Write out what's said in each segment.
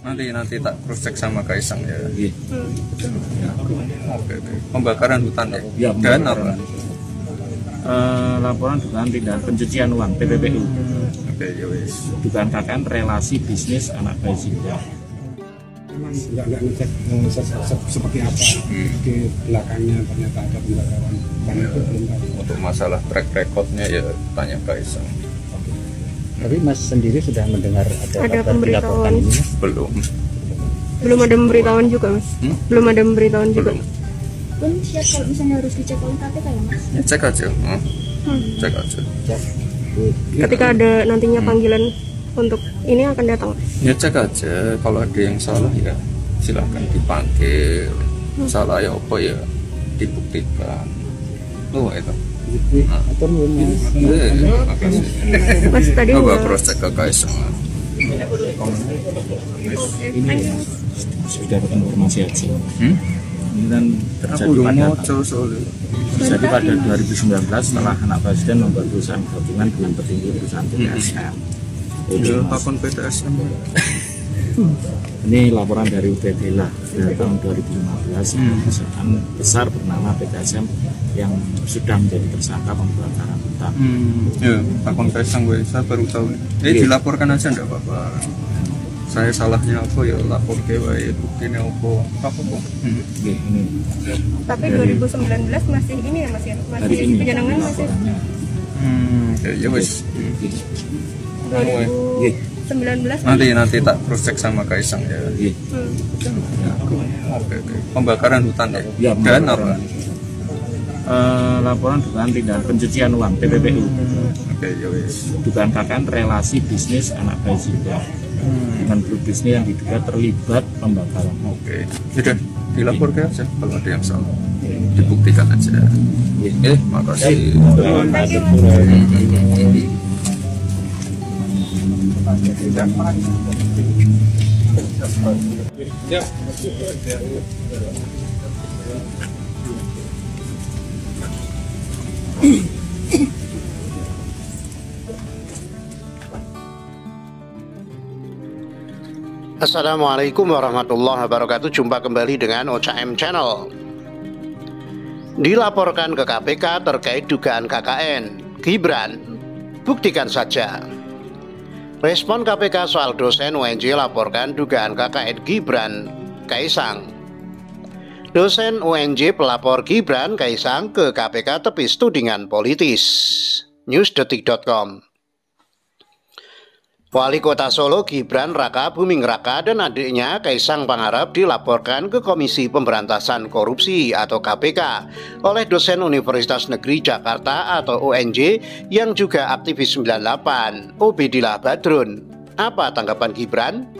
Nanti tak cross check sama Kaisang ya. Betul. Oke. Pembakaran hutan ya. Ya, Dan apa? Laporan dugaan tindakan pencucian uang TPPU. Oke, ya wis. Dugaan KKN relasi bisnis anak bayi Sinda. Memang nggak ngecek seperti apa di belakangnya ternyata ada pembakaran dan itu belum tahu. Untuk masalah track recordnya ya tanya Kaisang. Tapi Mas sendiri sudah mendengar ada kabar pemberitahuan dilaporkan ini, Mas? Belum ada pemberitahuan juga, Mas. Belum ada pemberitahuan juga. Pun siap kalau misalnya harus dicek oleh KPK ya, Mas? Ya, cek aja. Cek aja. Ketika ada nantinya panggilan untuk ini akan datang. Ya cek aja. Kalau ada yang salah ya silakan dipanggil. Salah ya apa ya dibuktikan. Loh itu. Atur nuhun, Mas. Makasih. Mas tadi Coba cross check ke Kaisang. Ini sudah dapat informasi aja. Ini kan Aku udah terjadi mau pada soalnya. terjadi pada 2019 setelah anak presiden membuat perusahaan gabungan dengan petinggi perusahaan PTSM. Ya, takon PTSM. Ini laporan dari UPDLA pada tahun 2015 perusahaan besar bernama PTSM yang sudah menjadi tersangka pembakaran hutan. Ya, takon Kaisang gue, saya baru tahu. Dilaporkan aja enggak apa-apa. Saya salahnya apa ya lapor ke wae buktinya apa Ini tapi 2019 masih ini ya, Mas ya. hari ini Penjenengan masih laporannya. ya wis. 2019. Nanti tak cross check sama Kaisang ya. Oke. Pembakaran hutan ya. Ya, Dan apa? Laporan dugaan tindakan pencucian uang TPPU. Oke, ya wis. Dugaan KKN relasi bisnis anak bayi Sinda dengan grup bisnis yang diduga terlibat pembakaran. Oke. Sudah dilaporkan aja kalau ada yang salah. Dibuktikan aja. Makasih. Assalamualaikum warahmatullahi wabarakatuh. Jumpa kembali dengan OCM Channel. Dilaporkan ke KPK terkait dugaan KKN Gibran, buktikan saja. Respon KPK soal dosen UNJ laporkan dugaan KKN Gibran Kaisang. Dosen UNJ pelapor Gibran Kaisang ke KPK tepis tudingan politis. Newsdetik.com. Wali Kota Solo Gibran Raka Buming Raka dan adiknya Kaisang Pangarep dilaporkan ke Komisi Pemberantasan Korupsi atau KPK oleh dosen Universitas Negeri Jakarta atau UNJ yang juga aktivis 98, Obedillah Badrun. Apa tanggapan Gibran?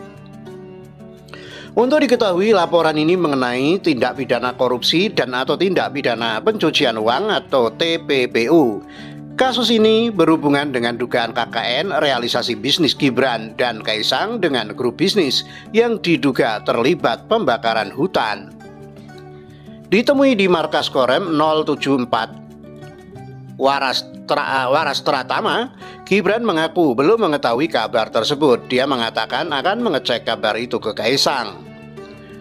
Untuk diketahui, laporan ini mengenai tindak pidana korupsi dan atau tindak pidana pencucian uang atau TPPU. Kasus ini berhubungan dengan dugaan KKN realisasi bisnis Gibran dan Kaisang dengan grup bisnis yang diduga terlibat pembakaran hutan. Ditemui di markas Korem 074 Waras Tratama, Gibran mengaku belum mengetahui kabar tersebut. Dia mengatakan akan mengecek kabar itu ke Kaisang.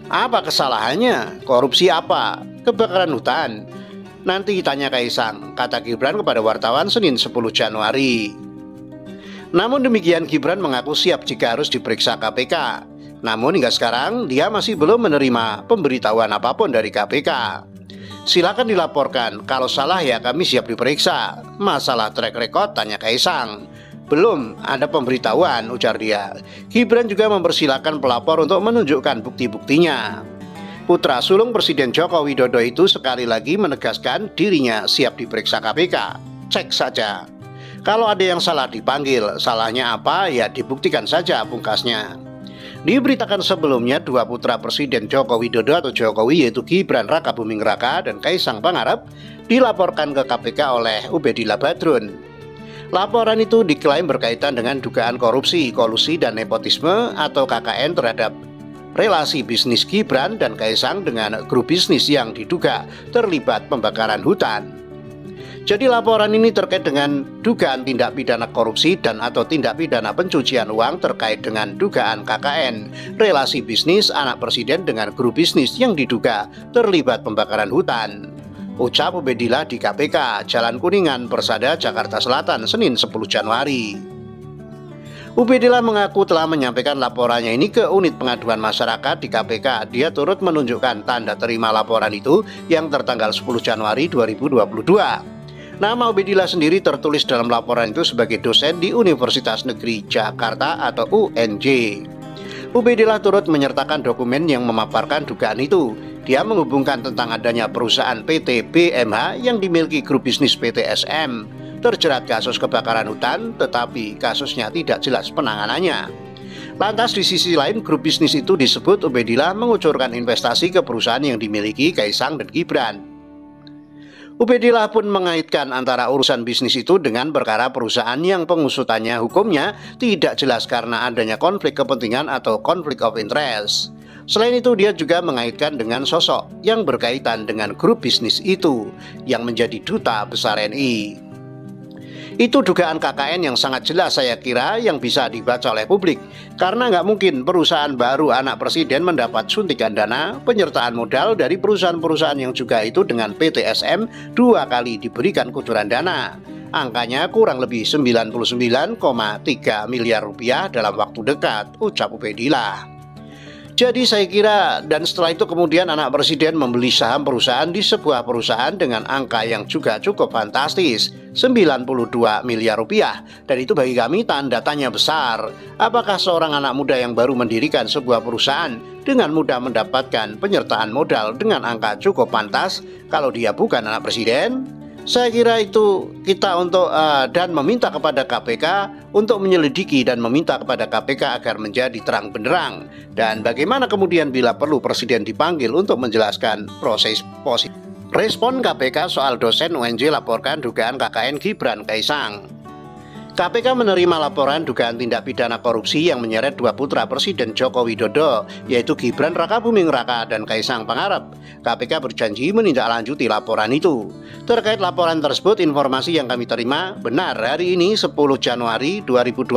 Apa kesalahannya? Korupsi apa? Kebakaran hutan? Nanti tanya Kaisang, kata Gibran kepada wartawan Senin 10 Januari. Namun demikian, Gibran mengaku siap jika harus diperiksa KPK. Namun hingga sekarang dia masih belum menerima pemberitahuan apapun dari KPK. Silakan dilaporkan, kalau salah ya kami siap diperiksa. Masalah track record, tanya Kaisang. Belum ada pemberitahuan, ujar dia. Gibran juga mempersilahkan pelapor untuk menunjukkan bukti-buktinya. Putra sulung Presiden Joko Widodo itu sekali lagi menegaskan dirinya siap diperiksa KPK. Cek saja. Kalau ada yang salah dipanggil, salahnya apa ya dibuktikan saja, pungkasnya. Diberitakan sebelumnya dua putra Presiden Joko Widodo atau Jokowi yaitu Gibran Raka Buming Raka dan Kaisang Pangarep dilaporkan ke KPK oleh Obedillah Badrun. Laporan itu diklaim berkaitan dengan dugaan korupsi, kolusi dan nepotisme atau KKN terhadap relasi bisnis Gibran dan Kaisang dengan grup bisnis yang diduga terlibat pembakaran hutan. Jadi laporan ini terkait dengan dugaan tindak pidana korupsi dan atau tindak pidana pencucian uang terkait dengan dugaan KKN, relasi bisnis anak presiden dengan grup bisnis yang diduga terlibat pembakaran hutan. Ucap Ubedillah di KPK, Jalan Kuningan, Persada, Jakarta Selatan, Senin 10 Januari. Ubedillah mengaku telah menyampaikan laporannya ini ke unit pengaduan masyarakat di KPK. Dia turut menunjukkan tanda terima laporan itu yang tertanggal 10 Januari 2022. Nama Ubedillah sendiri tertulis dalam laporan itu sebagai dosen di Universitas Negeri Jakarta atau UNJ. Ubedillah turut menyertakan dokumen yang memaparkan dugaan itu. Dia menghubungkan tentang adanya perusahaan PT BMH yang dimiliki grup bisnis PT SM terjerat kasus kebakaran hutan, tetapi kasusnya tidak jelas penanganannya. Lantas di sisi lain, grup bisnis itu disebut Ubedillah mengucurkan investasi ke perusahaan yang dimiliki Kaisang dan Gibran. Ubedillah pun mengaitkan antara urusan bisnis itu dengan perkara perusahaan yang pengusutannya hukumnya tidak jelas karena adanya konflik kepentingan atau konflik of interest. Selain itu, dia juga mengaitkan dengan sosok yang berkaitan dengan grup bisnis itu yang menjadi duta besar RI. Itu dugaan KKN yang sangat jelas saya kira yang bisa dibaca oleh publik. Karena nggak mungkin perusahaan baru anak presiden mendapat suntikan dana penyertaan modal dari perusahaan-perusahaan yang juga itu dengan PT SM 2 kali diberikan kucuran dana. Angkanya kurang lebih 99,3 miliar rupiah dalam waktu dekat, ucap Ubedillah. Jadi saya kira dan setelah itu kemudian anak presiden membeli saham perusahaan di sebuah perusahaan dengan angka yang juga cukup fantastis, 92 miliar rupiah. Dan itu bagi kami tanda tanya besar. Apakah seorang anak muda yang baru mendirikan sebuah perusahaan dengan mudah mendapatkan penyertaan modal dengan angka cukup pantas kalau dia bukan anak presiden? Saya kira itu kita untuk dan meminta kepada KPK untuk menyelidiki dan meminta kepada KPK agar menjadi terang benderang. Dan bagaimana kemudian bila perlu presiden dipanggil untuk menjelaskan proses positif. Respon KPK soal dosen UNJ laporkan dugaan KKN Gibran Kaisang. KPK menerima laporan dugaan tindak pidana korupsi yang menyeret dua putra Presiden Joko Widodo, yaitu Gibran Rakabuming Raka dan Kaisang Pangarep. KPK berjanji menindaklanjuti laporan itu. Terkait laporan tersebut, informasi yang kami terima benar hari ini 10 Januari 2022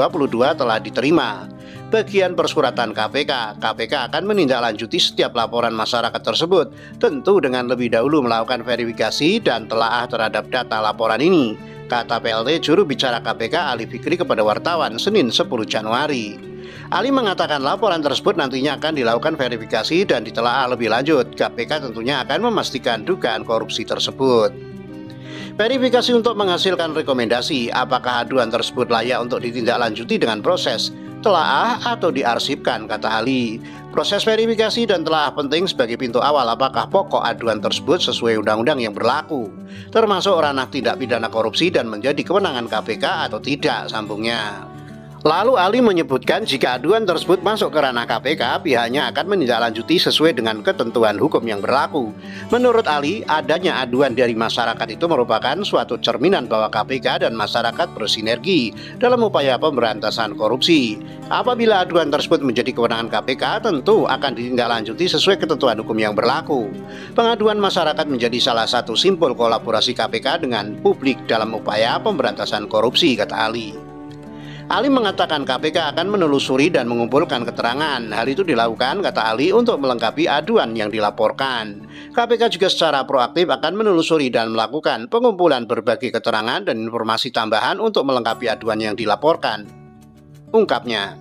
telah diterima. Bagian persuratan KPK akan menindaklanjuti setiap laporan masyarakat tersebut, tentu dengan lebih dahulu melakukan verifikasi dan telaah terhadap data laporan ini, kata PLT juru bicara KPK Ali Fikri kepada wartawan Senin 10 Januari. Ali mengatakan laporan tersebut nantinya akan dilakukan verifikasi dan ditelaah lebih lanjut. KPK tentunya akan memastikan dugaan korupsi tersebut. Verifikasi untuk menghasilkan rekomendasi apakah aduan tersebut layak untuk ditindaklanjuti dengan proses telaah atau diarsipkan, kata Ali. Proses verifikasi dan telaah penting sebagai pintu awal apakah pokok aduan tersebut sesuai undang-undang yang berlaku, termasuk ranah tindak pidana korupsi dan menjadi kewenangan KPK atau tidak, sambungnya. Lalu Ali menyebutkan jika aduan tersebut masuk ke ranah KPK, pihaknya akan menindaklanjuti sesuai dengan ketentuan hukum yang berlaku. Menurut Ali, adanya aduan dari masyarakat itu merupakan suatu cerminan bahwa KPK dan masyarakat bersinergi dalam upaya pemberantasan korupsi. Apabila aduan tersebut menjadi kewenangan KPK, tentu akan ditindaklanjuti sesuai ketentuan hukum yang berlaku. Pengaduan masyarakat menjadi salah satu simpul kolaborasi KPK dengan publik dalam upaya pemberantasan korupsi, kata Ali. Ali mengatakan KPK akan menelusuri dan mengumpulkan keterangan. Hal itu dilakukan, kata Ali, untuk melengkapi aduan yang dilaporkan. KPK juga secara proaktif akan menelusuri dan melakukan pengumpulan berbagai keterangan dan informasi tambahan untuk melengkapi aduan yang dilaporkan, ungkapnya.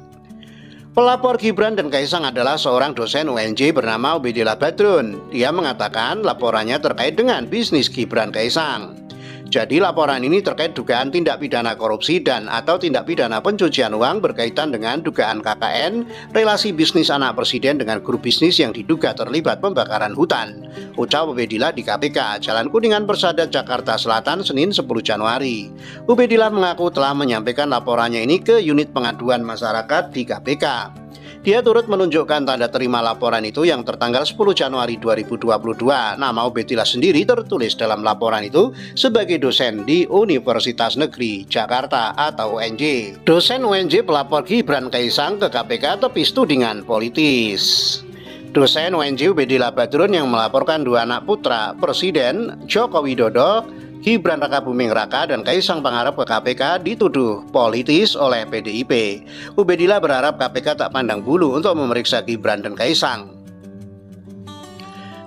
Pelapor Gibran dan Kaisang adalah seorang dosen UNJ bernama Ubedillah Badrun. Dia mengatakan laporannya terkait dengan bisnis Gibran Kaisang. Jadi laporan ini terkait dugaan tindak pidana korupsi dan atau tindak pidana pencucian uang berkaitan dengan dugaan KKN, relasi bisnis anak presiden dengan grup bisnis yang diduga terlibat pembakaran hutan, ucap Ubedillah di KPK, Jalan Kuningan, Persada, Jakarta Selatan, Senin 10 Januari. Ubedillah mengaku telah menyampaikan laporannya ini ke unit pengaduan masyarakat di KPK. Dia turut menunjukkan tanda terima laporan itu yang tertanggal 10 Januari 2022. Nama Ubedillah sendiri tertulis dalam laporan itu sebagai dosen di Universitas Negeri Jakarta atau UNJ. Dosen UNJ pelapor Gibran Kaisang ke KPK tepis tudingan politis. Dosen UNJ Ubedillah Badrun yang melaporkan dua anak putra Presiden Joko Widodo Gibran Rakabuming Raka dan Kaisang Pangarep ke KPK dituduh politis oleh PDIP. Ubedillah berharap KPK tak pandang bulu untuk memeriksa Gibran dan Kaisang.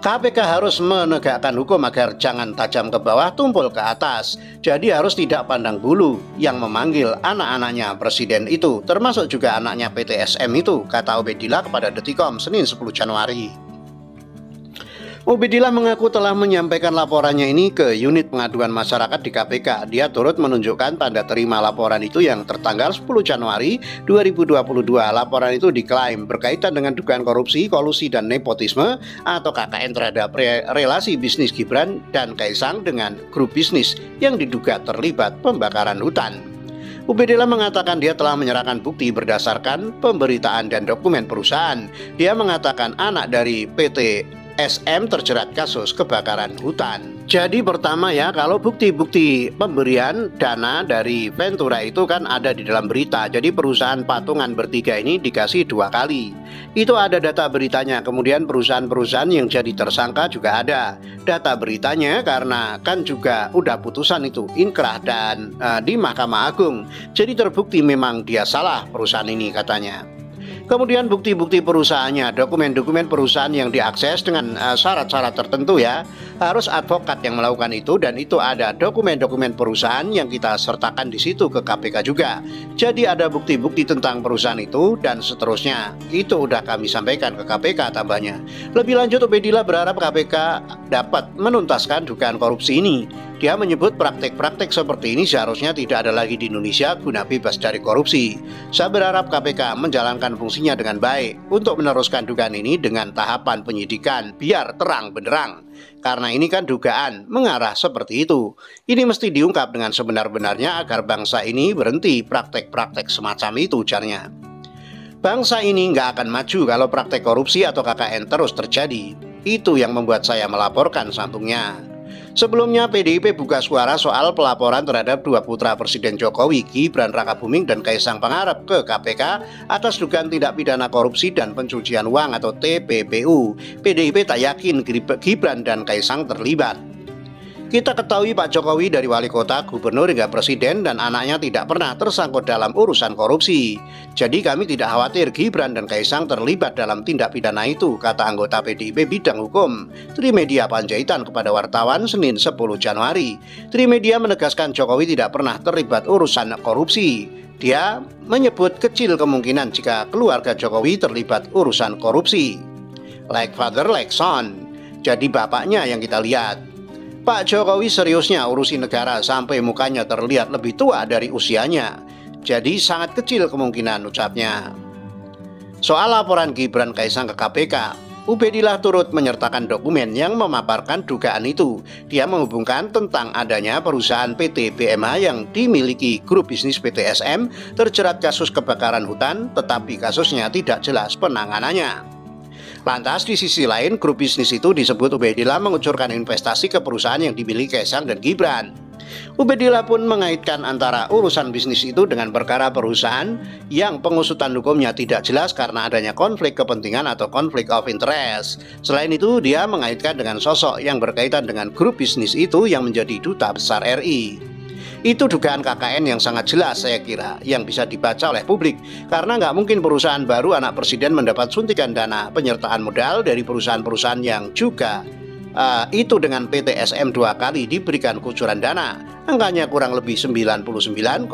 KPK harus menegakkan hukum agar jangan tajam ke bawah, tumpul ke atas. Jadi harus tidak pandang bulu yang memanggil anak-anaknya presiden itu, termasuk juga anaknya PTSM itu, kata Ubedillah kepada Detikom Senin 10 Januari. Ubedillah mengaku telah menyampaikan laporannya ini ke unit pengaduan masyarakat di KPK. Dia turut menunjukkan tanda terima laporan itu yang tertanggal 10 Januari 2022. Laporan itu diklaim berkaitan dengan dugaan korupsi, kolusi, dan nepotisme atau KKN terhadap relasi bisnis Gibran dan Kaisang dengan grup bisnis yang diduga terlibat pembakaran hutan. Ubedillah mengatakan dia telah menyerahkan bukti berdasarkan pemberitaan dan dokumen perusahaan. Dia mengatakan anak dari PT SM terjerat kasus kebakaran hutan. Jadi pertama ya, kalau bukti-bukti pemberian dana dari Ventura itu kan ada di dalam berita. Jadi perusahaan patungan bertiga ini dikasih 2 kali. Itu ada data beritanya. Kemudian perusahaan-perusahaan yang jadi tersangka juga ada data beritanya, karena kan juga udah putusan itu inkrah dan di Mahkamah Agung. Jadi terbukti memang dia salah perusahaan ini katanya. Kemudian bukti-bukti perusahaannya, dokumen-dokumen perusahaan yang diakses dengan syarat-syarat tertentu ya. Harus advokat yang melakukan itu, dan itu ada dokumen-dokumen perusahaan yang kita sertakan di situ ke KPK juga. Jadi ada bukti-bukti tentang perusahaan itu dan seterusnya. Itu udah kami sampaikan ke KPK tambahnya. Lebih lanjut, Ubedillah berharap KPK dapat menuntaskan dugaan korupsi ini. Dia menyebut praktek-praktek seperti ini seharusnya tidak ada lagi di Indonesia guna bebas dari korupsi. Saya berharap KPK menjalankan fungsinya dengan baik untuk meneruskan dugaan ini dengan tahapan penyidikan biar terang benderang. Karena ini kan dugaan mengarah seperti itu. Ini mesti diungkap dengan sebenar-benarnya agar bangsa ini berhenti praktek-praktek semacam itu, ujarnya. Bangsa ini nggak akan maju kalau praktek korupsi atau KKN terus terjadi. Itu yang membuat saya melaporkan, sambungnya. Sebelumnya PDIP buka suara soal pelaporan terhadap 2 putra Presiden Jokowi, Gibran Rakabuming dan Kaisang Pangarep ke KPK atas dugaan tindak pidana korupsi dan pencucian uang atau TPPU. PDIP tak yakin Gibran dan Kaisang terlibat. Kita ketahui Pak Jokowi dari wali kota, gubernur hingga presiden dan anaknya tidak pernah tersangkut dalam urusan korupsi. Jadi kami tidak khawatir Gibran dan Kaisang terlibat dalam tindak pidana itu, kata anggota PDIP bidang hukum Trimedia Panjaitan kepada wartawan Senin 10 Januari. Trimedia menegaskan Jokowi tidak pernah terlibat urusan korupsi. Dia menyebut kecil kemungkinan jika keluarga Jokowi terlibat urusan korupsi. Like father, like son. Jadi bapaknya yang kita lihat. Pak Jokowi seriusnya urusi negara sampai mukanya terlihat lebih tua dari usianya. Jadi sangat kecil kemungkinan, ucapnya. Soal laporan Gibran Kaisang ke KPK, Ubedillah turut menyertakan dokumen yang memaparkan dugaan itu. Dia menghubungkan tentang adanya perusahaan PT BMH yang dimiliki grup bisnis PTSM terjerat kasus kebakaran hutan, tetapi kasusnya tidak jelas penanganannya. Lantas di sisi lain, grup bisnis itu disebut Ubedillah mengucurkan investasi ke perusahaan yang dimiliki Kaisang dan Gibran. Ubedillah pun mengaitkan antara urusan bisnis itu dengan perkara perusahaan yang pengusutan hukumnya tidak jelas karena adanya konflik kepentingan atau konflik of interest. Selain itu, dia mengaitkan dengan sosok yang berkaitan dengan grup bisnis itu yang menjadi duta besar RI. Itu dugaan KKN yang sangat jelas saya kira, yang bisa dibaca oleh publik. Karena nggak mungkin perusahaan baru anak presiden mendapat suntikan dana penyertaan modal dari perusahaan-perusahaan yang juga itu dengan PTSM 2 kali diberikan kucuran dana. Angkanya kurang lebih 99,3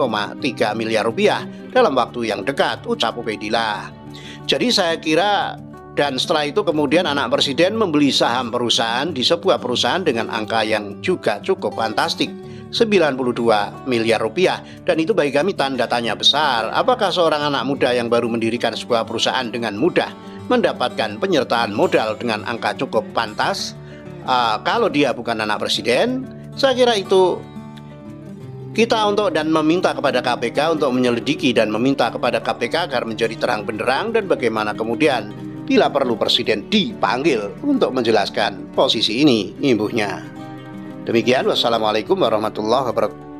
miliar rupiah dalam waktu yang dekat, ucap Ubedillah. Jadi saya kira, dan setelah itu kemudian anak presiden membeli saham perusahaan di sebuah perusahaan dengan angka yang juga cukup fantastik, 92 miliar rupiah, dan itu bagi kami tanda tanya besar. Apakah seorang anak muda yang baru mendirikan sebuah perusahaan dengan mudah mendapatkan penyertaan modal dengan angka cukup pantas? Kalau dia bukan anak presiden, saya kira itu kita meminta kepada KPK untuk menyelidiki dan meminta kepada KPK agar menjadi terang benderang dan bagaimana kemudian bila perlu presiden dipanggil untuk menjelaskan posisi ini, imbuhnya. Demikian, wassalamualaikum warahmatullahi wabarakatuh.